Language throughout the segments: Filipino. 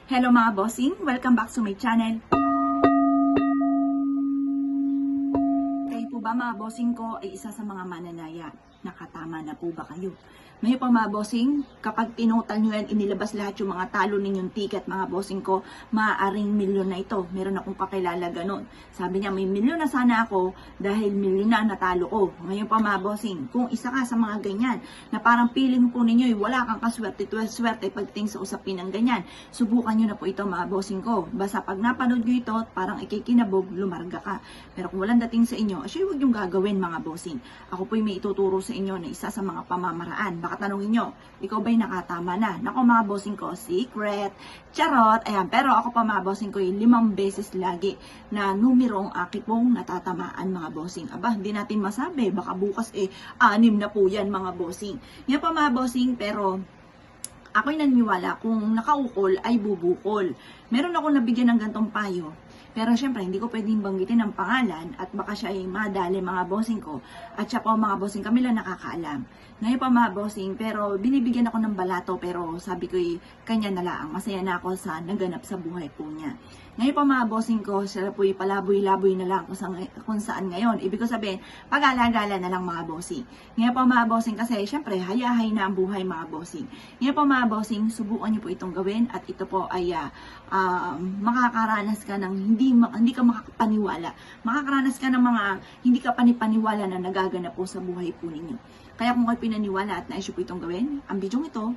Hello mga bossing! Welcome back to my channel. Kayo po ba mga bossing ko ay isa sa mga mananaya? Nakatama na po ba kayo? Ngayon po mga bossing, kapag tinotal nyo yan, inilabas lahat yung mga talo ninyong ticket mga bossing ko, maaaring milyon na ito. Meron akong kakilala ganun. Sabi niya, may milyon na sana ako dahil milyon na natalo ko. Ngayon po mga bossing, kung isa ka sa mga ganyan, na parang feeling po ninyo, wala kang kaswerte pagdating sa usapin ng ganyan, subukan nyo na po ito mga bossing ko. Basta pag napanood nyo ito, parang ikikinabog, lumarga ka. Pero kung walang dating sa inyo, asya huwag yung gagawin mga bossing. Ako po'y may ituturo sa inyo na isa sa mga pamamaraan. Baka tanongin nyo, ikaw ba'y nakatama na? Nako mga bossing ko, secret, charot, ayan. Pero ako pa mga bossing ko, 5 beses lagi na numero ang aking pong natatamaan mga bossing. Aba, hindi natin masabi, baka bukas 6 na po yan mga bossing. Yan pa mga bossing, pero ako'y naniniwala kung nakaukol ay bubukol. Meron ako nabigyan ng gantong payo. Pero syempre, hindi ko pwedeng banggitin ang pangalan at baka siya ay madali mga bossing ko. At siya po mga bossing, kami lang nakakaalam. Ngayon pa mga bossing, pero binibigyan ako ng balato pero sabi ko kanya na lang. Masaya na ako sa naganap sa buhay po niya. Ngayon pa mga bossing ko, sila po'y palaboy-laboy na lang kung saan ngayon. Ibig ko sabihin, pag-alagala na lang mga bossing. Ngayon pa mga bossing kasi, syempre, hayahay na ang buhay mga bossing. Ngayon pa mga bossing, subukan niyo po itong gawin at ito po ay makakaranas ka ng hindi ka makakapaniwala. Makakaranas ka ng mga hindi ka panipaniwala na nagaganap po sa buhay po ninyo. Kaya kung kayo pinaniwala at naisyo po itong gawin, ang video ito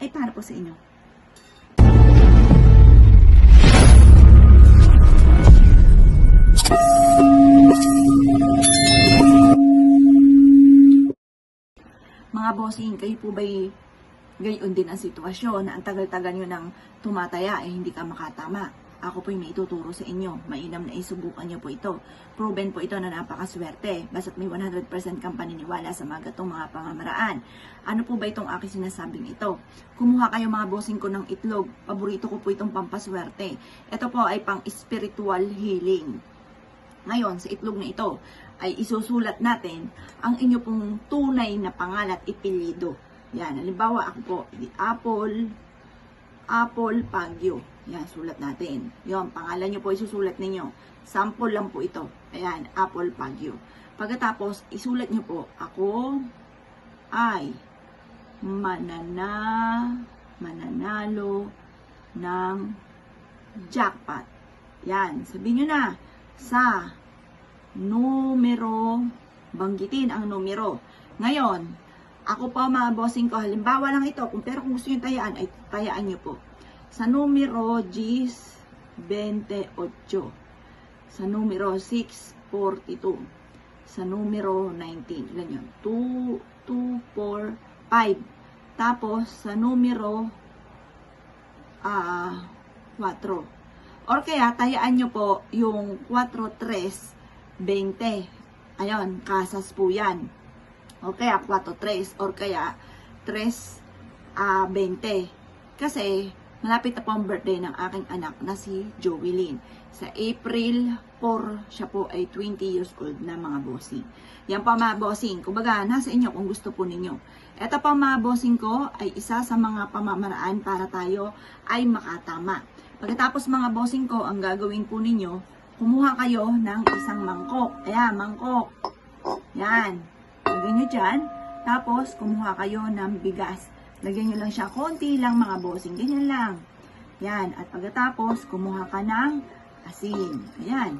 ay para po sa inyo. Mga bossing, kayo po ba'y gayon din ang sitwasyon na ang tagal-tagal nyo nang tumataya ay hindi ka makatama? Ako po'y may ituturo sa inyo. Mainam na isubukan nyo po ito. Proven po ito na napakaswerte. Basta't may 100% kang paniniwala sa mga gatong mga pamamaraan. Ano po ba itong aking sinasabing ito? Kumuha kayo mga bossing ko ng itlog. Paborito ko po itong pampaswerte. Ito po ay pang spiritual healing. Ngayon, sa itlog na ito, ay isusulat natin ang inyo pong tunay na pangalan at ipilido. Yan, halimbawa ako po, Apple Pagyo. Yan, sulat natin. Yon, pangalan nyo po isusulat ninyo. Sample lang po ito. Ayan, Apple Pagyo. Pagkatapos, isulat nyo po, ako ay mananalo ng jackpot. Yan, sabihin nyo na, sa numero, banggitin ang numero. Ngayon, ako pa mga bossing ko, halimbawa lang ito, pero kung gusto nyo tayaan, ay tayaan nyo po. Sa numero 28, sa numero 642, sa numero 19, ilan yun? 2, 4, 5. Tapos, sa numero 4. Or kaya, tayaan nyo po yung 4, 3, 20. Ayun, kasas po yan. O kaya 4, 3. Or kaya 3, 20. Kasi, malapit na po ang birthday ng aking anak na si Joey. Sa April 4, siya po ay 20 years old na mga bossing. Yan pa mga bossing. Kumbaga, nasa inyo kung gusto po ninyo. Ito pa mga bossing ko ay isa sa mga pamamaraan para tayo ay makatama. Pagkatapos mga bossing ko, ang gagawin po ninyo, kumuha kayo ng isang mangkok. Ayan, mangkok. Yan. Lagyan nyo dyan. Tapos, kumuha kayo ng bigas. Lagyan nyo lang siya. Konti lang mga bossing. Ganyan lang. Yan. At pagkatapos, kumuha ka ng asin. Ayan.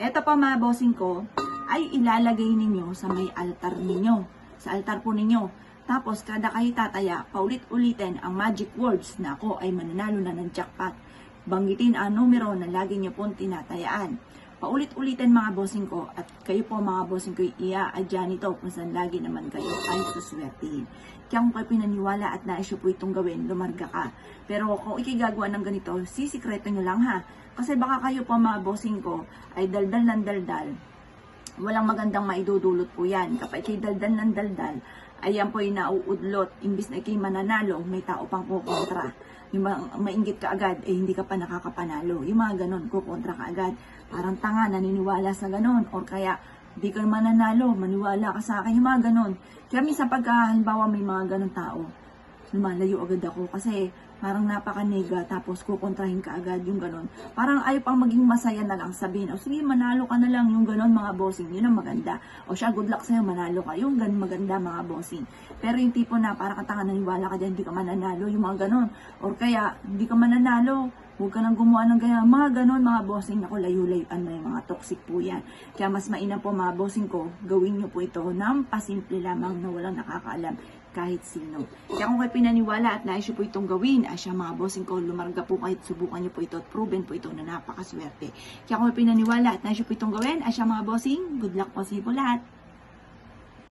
Ito pa mga bossing ko, ay ilalagay ninyo sa may altar ninyo. Sa altar po ninyo. Tapos, kada kayo tataya, paulit-ulitin ang magic words na ako ay mananalo na ng jackpot. Banggitin ang numero na lagi nyo pong tinatayaan. Paulit-ulitin mga bossing ko at kayo po mga bossing ko ia-adya nito kung saan lagi naman kayo ay suswertihin. Kaya kung kayo pinaniwala at naisyo po itong gawin, lumarga ka. Pero kung ikigagawa ng ganito, sisikreto nyo lang ha. Kasi baka kayo po mga bossing ko ay daldal ng daldal. Walang magandang maidudulot po yan. Kapag kayo daldal ng daldal, ayan po yung nauudlot. Imbis na kayo mananalo, may tao pang kukontra. Yung mainggit ka agad, hindi ka pa nakakapanalo. Yung mga ganun, kukontra ka agad. Parang tanga, naniniwala sa ganun. Or kaya, di ka mananalo, maniwala ka sa akin. Yung mga ganun. Kaya minsan pagka, halimbawa may mga ganun tao, lumalayo agad ako. Kasi parang napaka-nega, tapos kukontrahin ka agad, yung ganon. Parang ayaw pang maging masaya na lang, sabihin, o sige, manalo ka na lang, yung ganon mga bossing, yun ang maganda. O siya, good luck sa'yo, manalo ka, yung ganon maganda mga bossing. Pero yung tipo na parang katanga, naniwala ka dyan, hindi ka mananalo, yung mga ganon. Or kaya, hindi ka mananalo, huwag ka nang gumawa ng ganyan. Mga ganon, mga bossing, ako layo-layuan mo yung mga toxic po yan. Kaya mas mainam po mga bossing ko, gawin nyo po ito ng pasimple lamang na walang nakakaalam kahit sino. Kaya kung kayo pinaniwala at nais nyo po itong gawin, siya mga bossing ko, lumarga po kayo, subukan nyo po ito at proven po ito na napakaswerte. Kaya kung kayo pinaniwala at nais nyo po itong gawin, siya mga bossing, good luck po sa inyo po lahat.